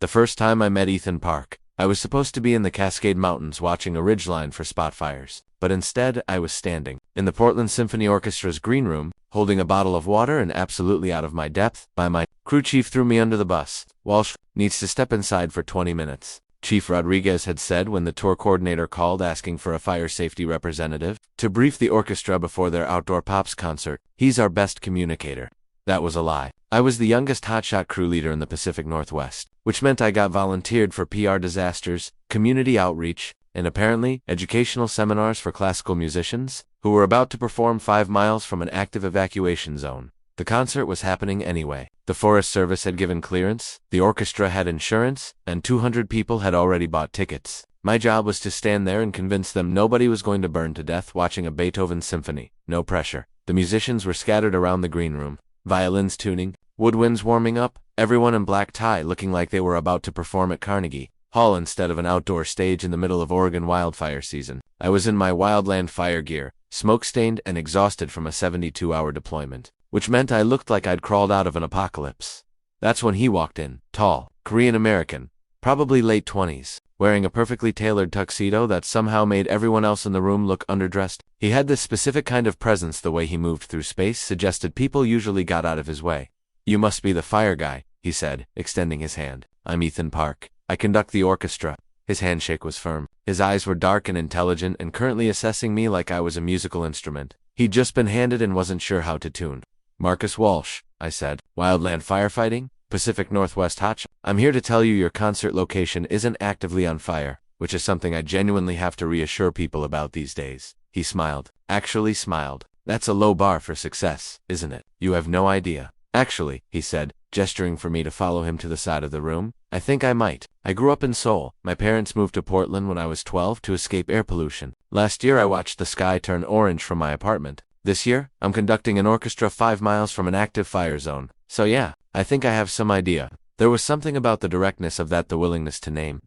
The first time I met Ethan Park, I was supposed to be in the Cascade Mountains watching a ridgeline for spot fires, but instead I was standing in the Portland Symphony Orchestra's green room, holding a bottle of water and absolutely out of my depth. My crew chief threw me under the bus. Walsh needs to step inside for 20 minutes. Chief Rodriguez had said when the tour coordinator called asking for a fire safety representative to brief the orchestra before their outdoor pops concert. He's our best communicator. That was a lie. I was the youngest hotshot crew leader in the Pacific Northwest, which meant I got volunteered for PR disasters, community outreach, and apparently educational seminars for classical musicians who were about to perform 5 miles from an active evacuation zone. The concert was happening anyway. The Forest Service had given clearance, the orchestra had insurance, and 200 people had already bought tickets. My job was to stand there and convince them nobody was going to burn to death watching a Beethoven symphony. No pressure. The musicians were scattered around the green room, violins tuning, woodwinds warming up, everyone in black tie looking like they were about to perform at Carnegie Hall instead of an outdoor stage in the middle of Oregon wildfire season. I was in my wildland fire gear, smoke-stained and exhausted from a 72-hour deployment, which meant I looked like I'd crawled out of an apocalypse. That's when he walked in, tall, Korean-American, probably late 20s, wearing a perfectly tailored tuxedo that somehow made everyone else in the room look underdressed. He had this specific kind of presence. The way he moved through space suggested people usually got out of his way. "You must be the fire guy," he said, extending his hand. "I'm Ethan Park. I conduct the orchestra." His handshake was firm. His eyes were dark and intelligent and currently assessing me like I was a musical instrument he'd just been handed and wasn't sure how to tune. "Marcus Walsh," I said. "Wildland firefighting? Pacific Northwest hotshot. I'm here to tell you your concert location isn't actively on fire, which is something I genuinely have to reassure people about these days." He smiled. Actually smiled. "That's a low bar for success, isn't it? You have no idea." "Actually," he said, gesturing for me to follow him to the side of the room, "I think I might. I grew up in Seoul. My parents moved to Portland when I was 12 to escape air pollution. Last year I watched the sky turn orange from my apartment. This year, I'm conducting an orchestra 5 miles from an active fire zone. So yeah, I think I have some idea." There was something about the directness of that, the willingness to name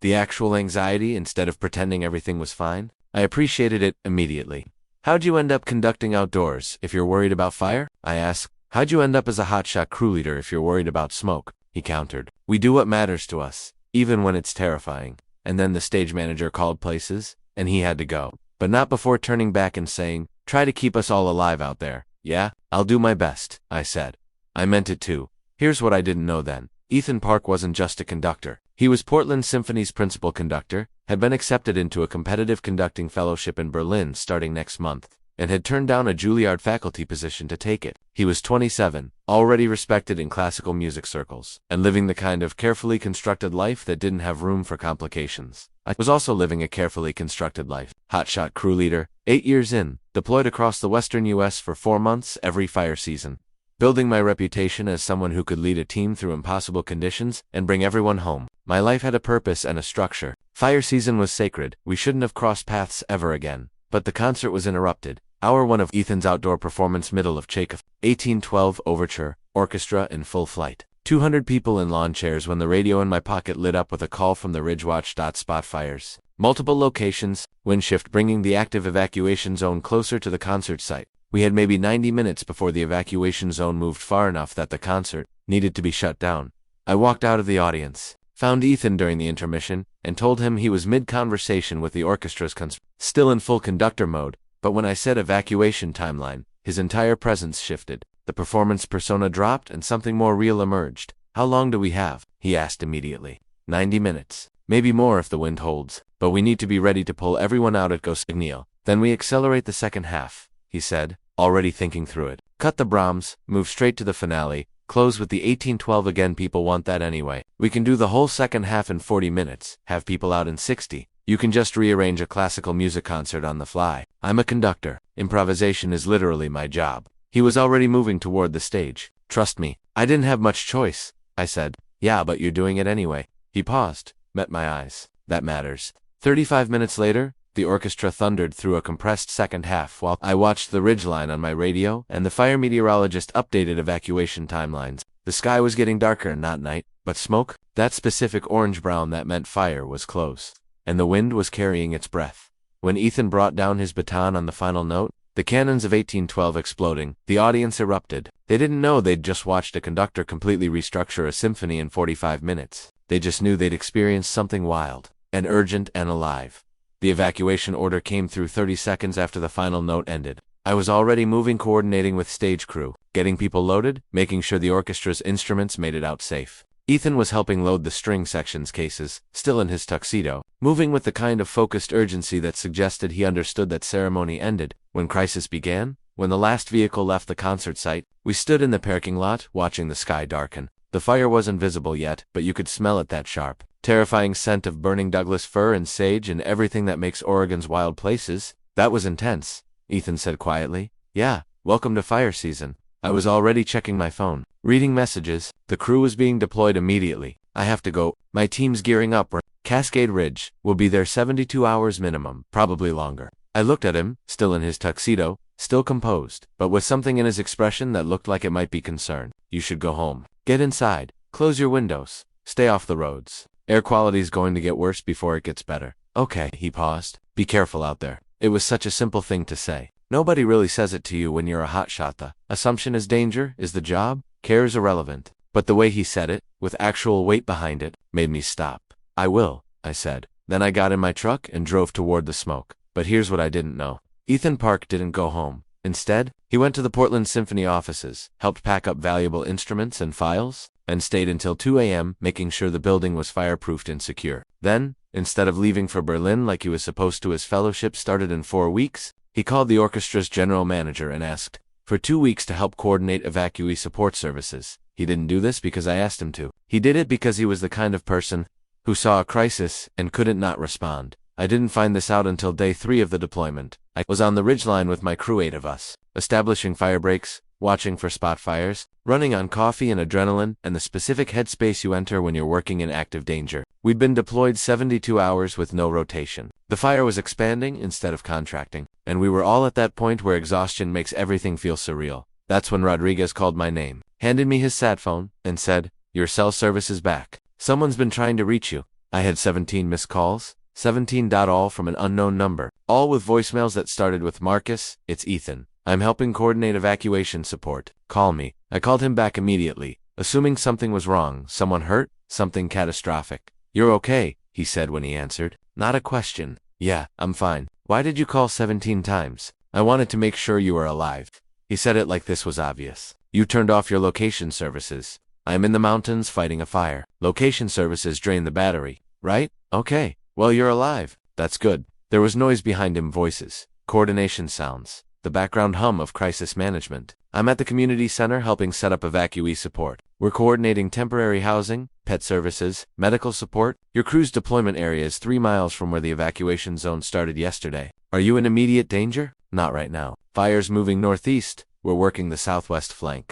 the actual anxiety instead of pretending everything was fine. I appreciated it immediately. "How'd you end up conducting outdoors if you're worried about fire?" I asked. "How'd you end up as a hotshot crew leader if you're worried about smoke?" He countered. "We do what matters to us, even when it's terrifying." And then the stage manager called places, and he had to go. But not before turning back and saying, "Try to keep us all alive out there." "Yeah, I'll do my best," I said. I meant it too. Here's what I didn't know then. Ethan Park wasn't just a conductor. He was Portland Symphony's principal conductor, had been accepted into a competitive conducting fellowship in Berlin starting next month, and had turned down a Juilliard faculty position to take it. He was 27, already respected in classical music circles, and living the kind of carefully constructed life that didn't have room for complications. I was also living a carefully constructed life. Hotshot crew leader, 8 years in, deployed across the western U.S. for 4 months every fire season, building my reputation as someone who could lead a team through impossible conditions and bring everyone home. My life had a purpose and a structure. Fire season was sacred. We shouldn't have crossed paths ever again. But the concert was interrupted. Hour 1 of Ethan's outdoor performance, middle of Chekhov, 1812 Overture, orchestra in full flight. 200 people in lawn chairs when the radio in my pocket lit up with a call from the Ridgewatch. Spot fires. Multiple locations, wind shift bringing the active evacuation zone closer to the concert site. We had maybe 90 minutes before the evacuation zone moved far enough that the concert needed to be shut down. I walked out of the audience, found Ethan during the intermission, and told him he was mid-conversation with the orchestra's still in full conductor mode, but when I said evacuation timeline, his entire presence shifted. The performance persona dropped and something more real emerged. "How long do we have?" he asked immediately. 90 minutes. Maybe more if the wind holds, but we need to be ready to pull everyone out at go signal. Then we accelerate the second half, he said, already thinking through it. Cut the Brahms, move straight to the finale, close with the 1812 again. People want that anyway. We can do the whole second half in 40 minutes, have people out in 60. You can just rearrange a classical music concert on the fly. I'm a conductor. Improvisation is literally my job. He was already moving toward the stage. "Trust me, I didn't have much choice," I said. "Yeah, but you're doing it anyway." He paused, met my eyes. "That matters." 35 minutes later, the orchestra thundered through a compressed second half while I watched the ridgeline on my radio and the fire meteorologist updated evacuation timelines. The sky was getting darker, not night, but smoke. That specific orange-brown that meant fire was close, and the wind was carrying its breath. When Ethan brought down his baton on the final note, the cannons of 1812 exploding, the audience erupted. They didn't know they'd just watched a conductor completely restructure a symphony in 45 minutes. They just knew they'd experienced something wild, and urgent and alive. The evacuation order came through 30 seconds after the final note ended. I was already moving, coordinating with stage crew, getting people loaded, making sure the orchestra's instruments made it out safe. Ethan was helping load the string sections cases, still in his tuxedo, moving with the kind of focused urgency that suggested he understood that ceremony ended. When crisis began, when the last vehicle left the concert site, we stood in the parking lot, watching the sky darken. The fire wasn't visible yet, but you could smell it, that sharp, terrifying scent of burning Douglas fir and sage and everything that makes Oregon's wild places. That was intense, Ethan said quietly. Yeah, welcome to fire season. I was already checking my phone, reading messages. The crew was being deployed immediately. I have to go. My team's gearing up. Cascade Ridge. We'll be there 72 hours minimum, probably longer. I looked at him, still in his tuxedo, still composed, but with something in his expression that looked like it might be concern. You should go home. Get inside. Close your windows. Stay off the roads. Air quality's going to get worse before it gets better. Okay, he paused. Be careful out there. It was such a simple thing to say. Nobody really says it to you when you're a hotshot. The assumption is danger, is the job, care is irrelevant. But the way he said it, with actual weight behind it, made me stop. I will, I said. Then I got in my truck and drove toward the smoke. But here's what I didn't know. Ethan Park didn't go home. Instead, he went to the Portland Symphony offices, helped pack up valuable instruments and files, and stayed until 2 a.m. making sure the building was fireproofed and secure. Then, instead of leaving for Berlin like he was supposed to, his fellowship started in 4 weeks, he called the orchestra's general manager and asked for 2 weeks to help coordinate evacuee support services. He didn't do this because I asked him to. He did it because he was the kind of person who saw a crisis and couldn't not respond. I didn't find this out until day 3 of the deployment. I was on the ridgeline with my crew, 8 of us, establishing fire breaks, watching for spot fires, running on coffee and adrenaline, and the specific headspace you enter when you're working in active danger. We'd been deployed 72 hours with no rotation. The fire was expanding instead of contracting, and we were all at that point where exhaustion makes everything feel surreal. That's when Rodriguez called my name, handed me his sat phone, and said, "Your cell service is back. Someone's been trying to reach you." I had 17 missed calls, 17 all from an unknown number, all with voicemails that started with, "Marcus, it's Ethan. I'm helping coordinate evacuation support. Call me." I called him back immediately, assuming something was wrong, someone hurt, something catastrophic. "You're okay," he said when he answered. Not a question. "Yeah, I'm fine." "Why did you call 17 times? "I wanted to make sure you were alive." He said it like this was obvious. "You turned off your location services. I'm in the mountains fighting a fire. Location services drain the battery, right? Okay. Well, you're alive. That's good." There was noise behind him, voices, coordination sounds, the background hum of crisis management. "I'm at the community center helping set up evacuee support. We're coordinating temporary housing, pet services, medical support. Your crew's deployment area is 3 miles from where the evacuation zone started yesterday. Are you in immediate danger?" "Not right now. Fire's moving northeast. We're working the southwest flank."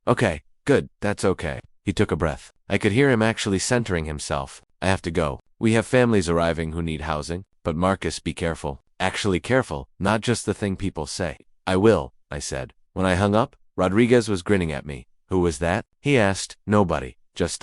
"Okay, good, that's okay." He took a breath. I could hear him actually centering himself. "I have to go. We have families arriving who need housing. But Marcus, be careful. Actually careful, not just the thing people say." "I will," I said. When I hung up, Rodriguez was grinning at me. "Who was that?" he asked. "Nobody. Just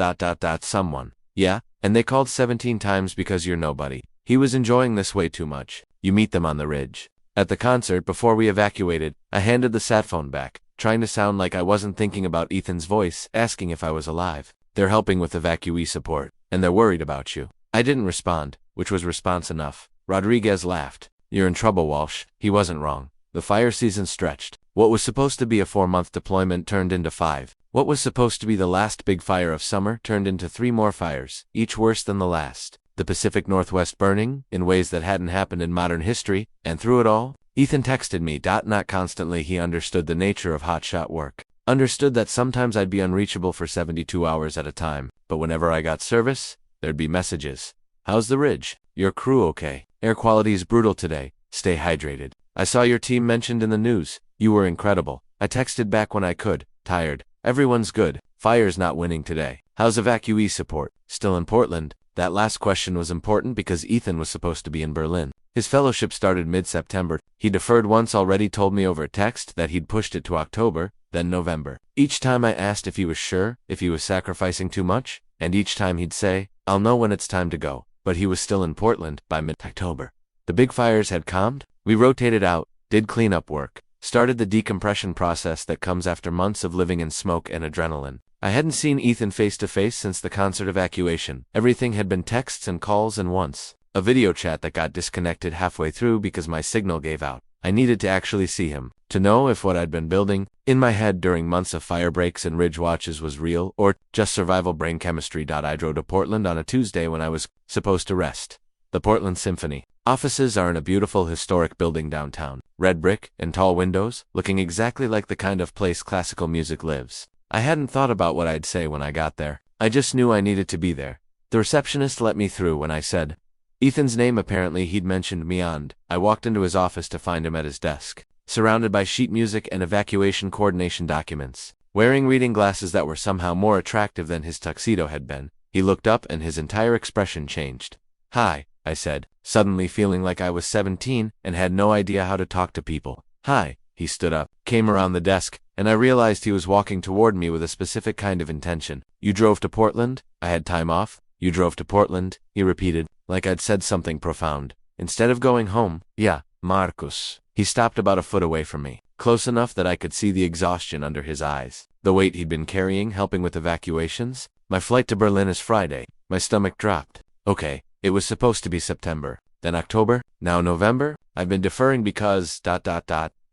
someone." "Yeah, and they called 17 times because you're nobody." He was enjoying this way too much. "You meet them on the ridge." At the concert before we evacuated, I handed the sat phone back, trying to sound like I wasn't thinking about Ethan's voice, asking if I was alive. "They're helping with evacuee support, and they're worried about you." I didn't respond, which was response enough. Rodriguez laughed. "You're in trouble, Walsh." He wasn't wrong. The fire season stretched. What was supposed to be a 4-month deployment turned into 5. What was supposed to be the last big fire of summer turned into 3 more fires, each worse than the last. The Pacific Northwest burning, in ways that hadn't happened in modern history, and through it all, Ethan texted me. Not constantly. He understood the nature of hotshot work. Understood that sometimes I'd be unreachable for 72 hours at a time, but whenever I got service, there'd be messages. "How's the ridge? Your crew okay? Air quality is brutal today. Stay hydrated. I saw your team mentioned in the news. You were incredible." I texted back when I could. "Tired. Everyone's good. Fire's not winning today. How's evacuee support? Still in Portland?" That last question was important because Ethan was supposed to be in Berlin. His fellowship started mid-September. He deferred once, already told me over text that he'd pushed it to October, then November. Each time I asked if he was sure, if he was sacrificing too much, and each time he'd say, "I'll know when it's time to go." But he was still in Portland by mid-October. The big fires had calmed. We rotated out, did cleanup work, started the decompression process that comes after months of living in smoke and adrenaline. I hadn't seen Ethan face to face since the concert evacuation. Everything had been texts and calls and once a video chat that got disconnected halfway through because my signal gave out. I needed to actually see him, to know if what I'd been building in my head during months of fire breaks and ridge watches was real, or just survival brain chemistry. I drove to Portland on a Tuesday when I was supposed to rest. The Portland Symphony offices are in a beautiful historic building downtown. Red brick and tall windows, looking exactly like the kind of place classical music lives. I hadn't thought about what I'd say when I got there. I just knew I needed to be there. The receptionist let me through when I said Ethan's name. Apparently he'd mentioned me, and I walked into his office to find him at his desk, surrounded by sheet music and evacuation coordination documents. Wearing reading glasses that were somehow more attractive than his tuxedo had been, he looked up and his entire expression changed. "Hi," I said, suddenly feeling like I was 17 and had no idea how to talk to people. "Hi." He stood up, came around the desk, and I realized he was walking toward me with a specific kind of intention. "You drove to Portland?" I had time off. "You drove to Portland?" he repeated, like I'd said something profound. "Instead of going home?" "Yeah, Marcus." He stopped about a foot away from me, close enough that I could see the exhaustion under his eyes, the weight he'd been carrying helping with evacuations. "My flight to Berlin is Friday." My stomach dropped. Okay, it was supposed to be September, then October, now November. I've been deferring because ...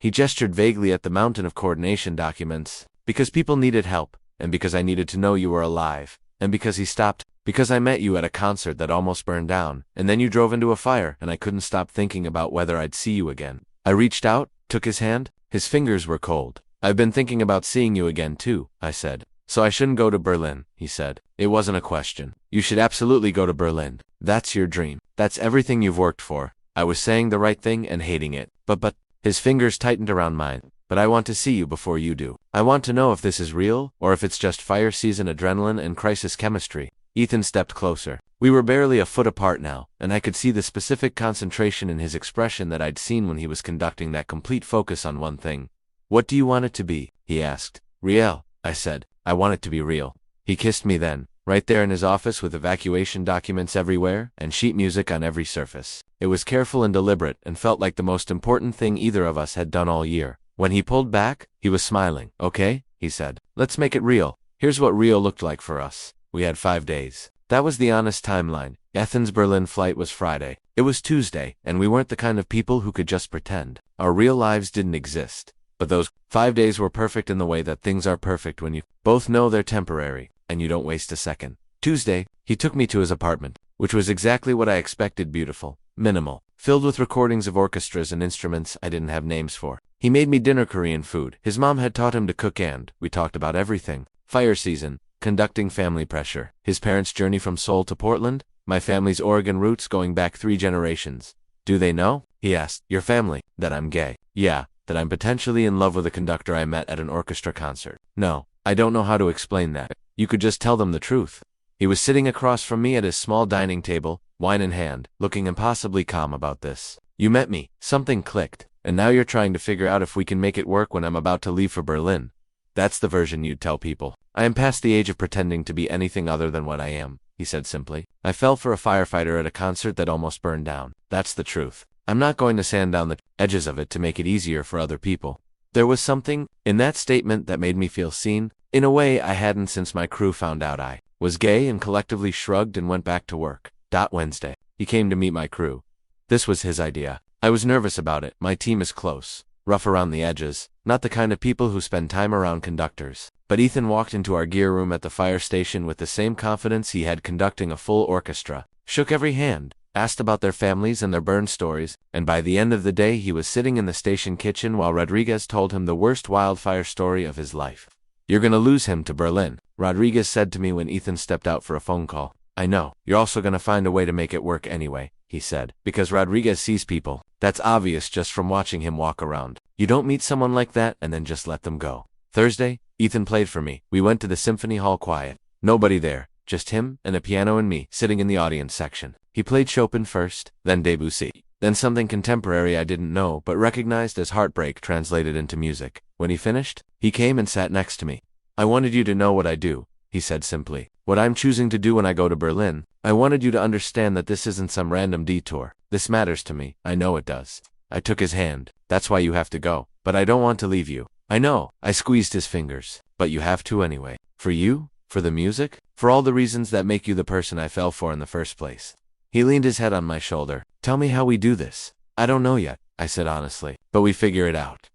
He gestured vaguely at the mountain of coordination documents. "Because people needed help, and because I needed to know you were alive." And because he stopped, "Because I met you at a concert that almost burned down, and then you drove into a fire, and I couldn't stop thinking about whether I'd see you again." I reached out, took his hand. His fingers were cold. "I've been thinking about seeing you again too," I said. "So I shouldn't go to Berlin," he said. It wasn't a question. "You should absolutely go to Berlin. That's your dream. That's everything you've worked for." I was saying the right thing and hating it. But, his fingers tightened around mine. "But I want to see you before you do. I want to know if this is real, or if it's just fire season adrenaline and crisis chemistry." Ethan stepped closer. We were barely a foot apart now, and I could see the specific concentration in his expression that I'd seen when he was conducting, that complete focus on one thing. "What do you want it to be?" he asked. "Real," I said. "I want it to be real." He kissed me then, right there in his office with evacuation documents everywhere and sheet music on every surface. It was careful and deliberate and felt like the most important thing either of us had done all year. When he pulled back, he was smiling. "Okay," he said. "Let's make it real. Here's what real looked like for us. We had 5 days. That was the honest timeline. Athens-Berlin flight was Friday. It was Tuesday, and we weren't the kind of people who could just pretend. Our real lives didn't exist. But those 5 days were perfect in the way that things are perfect when you both know they're temporary, and you don't waste a second. Tuesday, he took me to his apartment, which was exactly what I expected: beautiful, minimal, filled with recordings of orchestras and instruments I didn't have names for. He made me dinner Korean food. His mom had taught him to cook, and we talked about everything. Fire season, conducting, family pressure, his parents' journey from Seoul to Portland, my family's Oregon roots going back 3 generations. "Do they know?" he asked. "Your family, that I'm gay?" "Yeah, that I'm potentially in love with a conductor I met at an orchestra concert." "No, I don't know how to explain that. You could just tell them the truth." He was sitting across from me at his small dining table, wine in hand, looking impossibly calm about this. "You met me, something clicked, and now you're trying to figure out if we can make it work when I'm about to leave for Berlin. That's the version you'd tell people." "I am past the age of pretending to be anything other than what I am," he said simply. "I fell for a firefighter at a concert that almost burned down. That's the truth. I'm not going to sand down the edges of it to make it easier for other people." There was something in that statement that made me feel seen, in a way I hadn't since my crew found out I was gay and collectively shrugged and went back to work. Wednesday, he came to meet my crew. This was his idea. I was nervous about it. My team is close, rough around the edges, not the kind of people who spend time around conductors. But Ethan walked into our gear room at the fire station with the same confidence he had conducting a full orchestra, shook every hand, asked about their families and their burn stories, and by the end of the day he was sitting in the station kitchen while Rodriguez told him the worst wildfire story of his life. "You're gonna lose him to Berlin," Rodriguez said to me when Ethan stepped out for a phone call. "I know. You're also gonna find a way to make it work anyway," he said, because Rodriguez sees people. That's obvious just from watching him walk around. You don't meet someone like that and then just let them go. Thursday, Ethan played for me. We went to the Symphony Hall quiet. Nobody there, just him and a piano and me sitting in the audience section. He played Chopin first, then Debussy, then something contemporary I didn't know but recognized as heartbreak translated into music. When he finished, he came and sat next to me. "I wanted you to know what I do," he said simply. "What I'm choosing to do when I go to Berlin. I wanted you to understand that this isn't some random detour. This matters to me. I know it does." I took his hand. "That's why you have to go. But I don't want to leave you." "I know." I squeezed his fingers. "But you have to anyway. For you? For the music? For all the reasons that make you the person I fell for in the first place. He leaned his head on my shoulder. Tell me how we do this. I don't know yet, I said honestly, but we figure it out.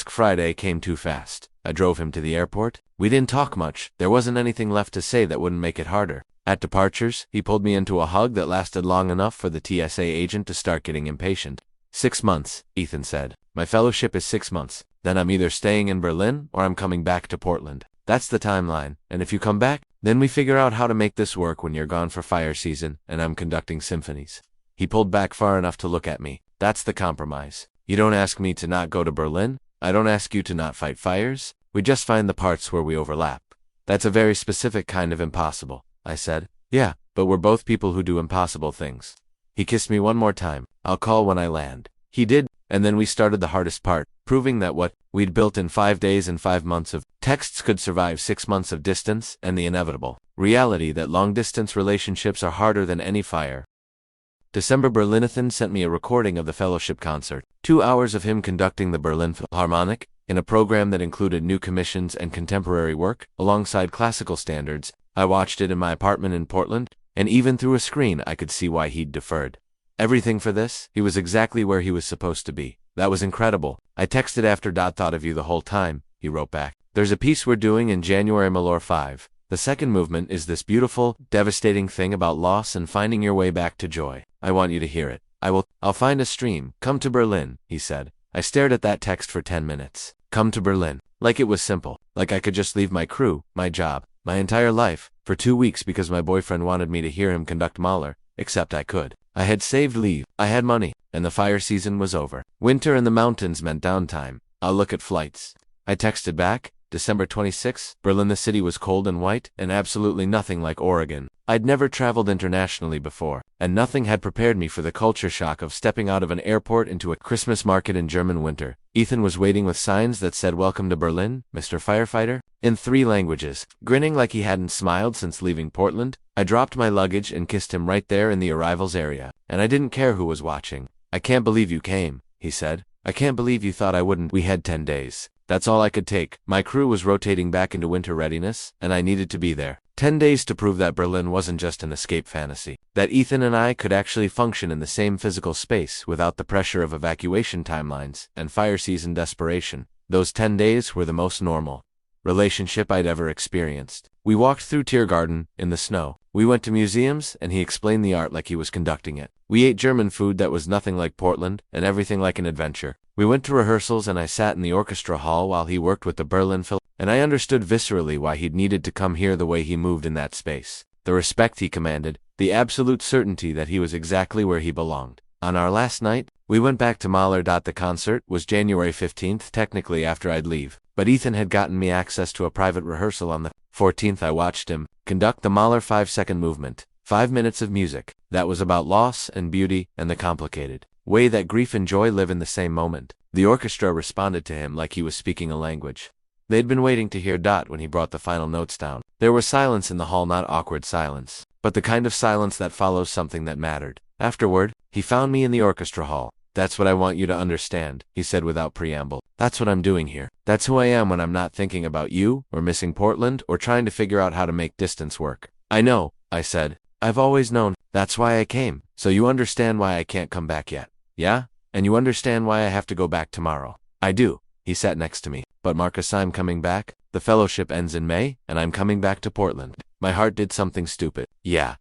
Friday came too fast. I drove him to the airport. We didn't talk much. There wasn't anything left to say that wouldn't make it harder. At departures, he pulled me into a hug that lasted long enough for the TSA agent to start getting impatient. 6 months, Ethan said. My fellowship is 6 months. Then I'm either staying in Berlin or I'm coming back to Portland. That's the timeline, and if you come back, then we figure out how to make this work when you're gone for fire season and I'm conducting symphonies. He pulled back far enough to look at me. That's the compromise. You don't ask me to not go to Berlin. I don't ask you to not fight fires. We just find the parts where we overlap. That's a very specific kind of impossible, I said. Yeah, but we're both people who do impossible things. He kissed me one more time. I'll call when I land. He did, and then we started the hardest part, proving that what we'd built in 5 days and 5 months of texts could survive 6 months of distance and the inevitable reality that long-distance relationships are harder than any fire. December. Berlinathan sent me a recording of the fellowship concert, 2 hours of him conducting the Berlin Philharmonic, in a program that included new commissions and contemporary work, alongside classical standards. I watched it in my apartment in Portland, and even through a screen I could see why he'd deferred. Everything for this, he was exactly where he was supposed to be. That was incredible. I texted after. Thought of you the whole time, he wrote back. There's a piece we're doing in January, Malor 5. The second movement is this beautiful, devastating thing about loss and finding your way back to joy. I want you to hear it. I'll find a stream. Come to Berlin, he said. I stared at that text for 10 minutes. Come to Berlin. Like it was simple. Like I could just leave my crew, my job, my entire life, for 2 weeks because my boyfriend wanted me to hear him conduct Mahler, except I could. I had saved leave, I had money, and the fire season was over. Winter in the mountains meant downtime. I'll look at flights. I texted back, December 26, Berlin. The city was cold and white, and absolutely nothing like Oregon. I'd never traveled internationally before, and nothing had prepared me for the culture shock of stepping out of an airport into a Christmas market in German winter. Ethan was waiting with signs that said "Welcome to Berlin, Mr. Firefighter," in 3 languages, grinning like he hadn't smiled since leaving Portland. I dropped my luggage and kissed him right there in the arrivals area, and I didn't care who was watching. I can't believe you came, he said. I can't believe you thought I wouldn't. We had 10 days. That's all I could take. My crew was rotating back into winter readiness, and I needed to be there. 10 days to prove that Berlin wasn't just an escape fantasy. That Ethan and I could actually function in the same physical space without the pressure of evacuation timelines and fire season desperation. Those 10 days were the most normal relationship I'd ever experienced. We walked through Tiergarten in the snow. We went to museums, and he explained the art like he was conducting it. We ate German food that was nothing like Portland, and everything like an adventure. We went to rehearsals, and I sat in the orchestra hall while he worked with the Berlin Phil, and I understood viscerally why he'd needed to come here the way he moved in that space. The respect he commanded, the absolute certainty that he was exactly where he belonged. On our last night, we went back to Mahler. The concert was January 15th, technically after I'd leave, but Ethan had gotten me access to a private rehearsal on the 14th. I watched him conduct the Mahler 5-second movement, 5 minutes of music that was about loss and beauty and the complicated way that grief and joy live in the same moment. The orchestra responded to him like he was speaking a language. They'd been waiting to hear when he brought the final notes down. There was silence in the hall, not awkward silence, but the kind of silence that follows something that mattered. Afterward, he found me in the orchestra hall. That's what I want you to understand, he said without preamble. That's what I'm doing here. That's who I am when I'm not thinking about you, or missing Portland, or trying to figure out how to make distance work. I know, I said. I've always known. That's why I came. So you understand why I can't come back yet. Yeah? And you understand why I have to go back tomorrow. I do. He sat next to me. But Marcus, I'm coming back. The fellowship ends in May, and I'm coming back to Portland. My heart did something stupid. Yeah.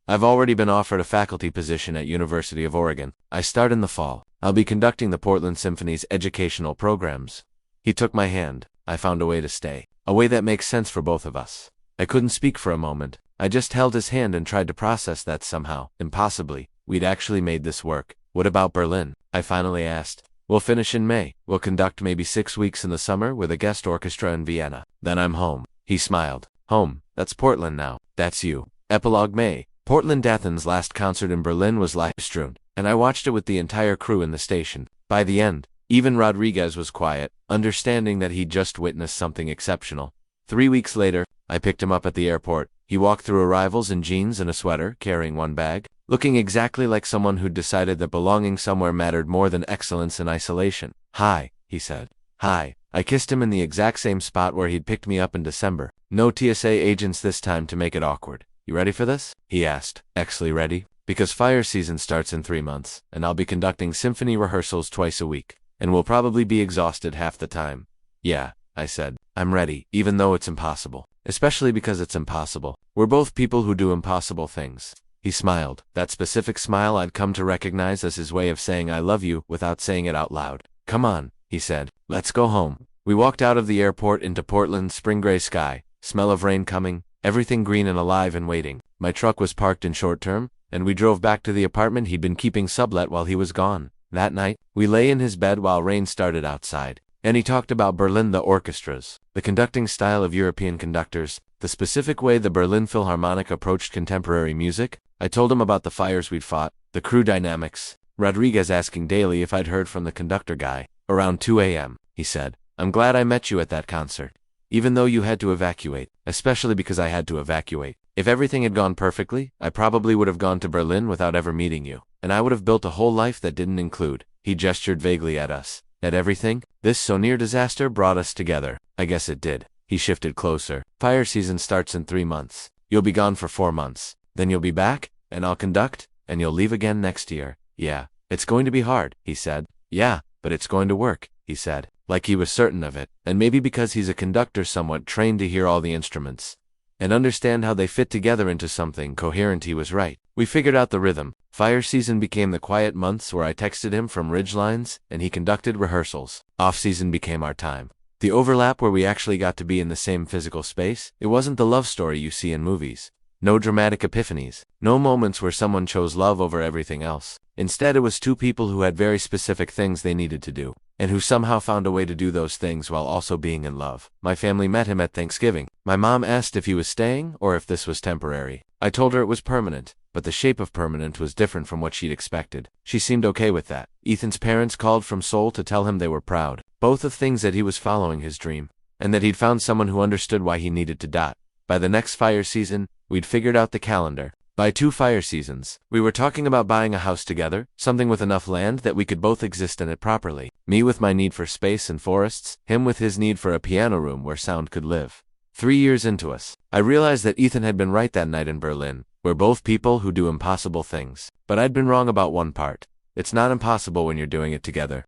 I've already been offered a faculty position at University of Oregon. I start in the fall. I'll be conducting the Portland Symphony's educational programs. He took my hand. I found a way to stay. A way that makes sense for both of us. I couldn't speak for a moment. I just held his hand and tried to process that somehow, impossibly, we'd actually made this work. What about Berlin? I finally asked. We'll finish in May. We'll conduct maybe 6 weeks in the summer with a guest orchestra in Vienna. Then I'm home. He smiled. Home. That's Portland now. That's you. Epilogue May. Portland. Athen's last concert in Berlin was live-streamed, and I watched it with the entire crew in the station. By the end, even Rodriguez was quiet, understanding that he'd just witnessed something exceptional. 3 weeks later, I picked him up at the airport. He walked through arrivals in jeans and a sweater, carrying one bag, looking exactly like someone who'd decided that belonging somewhere mattered more than excellence in isolation. Hi, he said. Hi. I kissed him in the exact same spot where he'd picked me up in December. No TSA agents this time to make it awkward. You ready for this? He asked. Actually ready? Because fire season starts in 3 months, and I'll be conducting symphony rehearsals twice a week, and we'll probably be exhausted half the time. Yeah, I said. I'm ready, even though it's impossible. Especially because it's impossible. We're both people who do impossible things. He smiled. That specific smile I'd come to recognize as his way of saying I love you without saying it out loud. Come on, he said. Let's go home. We walked out of the airport into Portland's spring gray sky, smell of rain coming, everything green and alive and waiting. My truck was parked in short term, and we drove back to the apartment he'd been keeping sublet while he was gone. That night, we lay in his bed while rain started outside. And he talked about Berlin, the orchestras, the conducting style of European conductors, the specific way the Berlin Philharmonic approached contemporary music. I told him about the fires we'd fought, the crew dynamics, Rodriguez asking daily if I'd heard from the conductor guy. Around 2 a.m., he said. I'm glad I met you at that concert. Even though you had to evacuate, especially because I had to evacuate. If everything had gone perfectly, I probably would have gone to Berlin without ever meeting you, and I would have built a whole life that didn't include. He gestured vaguely at us. At everything. This so near disaster brought us together. I guess it did. He shifted closer. Fire season starts in 3 months. You'll be gone for 4 months. Then you'll be back, and I'll conduct, and you'll leave again next year. Yeah. It's going to be hard, he said. Yeah, but it's going to work, he said. Like he was certain of it, and maybe because he's a conductor somewhat trained to hear all the instruments and understand how they fit together into something coherent. He was right. We figured out the rhythm. Fire season became the quiet months where I texted him from ridgelines, and he conducted rehearsals. Off-season became our time. The overlap where we actually got to be in the same physical space. It wasn't the love story you see in movies. No dramatic epiphanies. No moments where someone chose love over everything else. Instead, it was two people who had very specific things they needed to do, and who somehow found a way to do those things while also being in love. My family met him at Thanksgiving. My mom asked if he was staying or if this was temporary. I told her it was permanent, but the shape of permanent was different from what she'd expected. She seemed okay with that. Ethan's parents called from Seoul to tell him they were proud, both of things that he was following his dream, and that he'd found someone who understood why he needed to dot. By the next fire season, we'd figured out the calendar. By 2 fire seasons, we were talking about buying a house together, something with enough land that we could both exist in it properly. Me with my need for space and forests, him with his need for a piano room where sound could live. 3 years into us, I realized that Ethan had been right that night in Berlin. We're both people who do impossible things. But I'd been wrong about one part. It's not impossible when you're doing it together.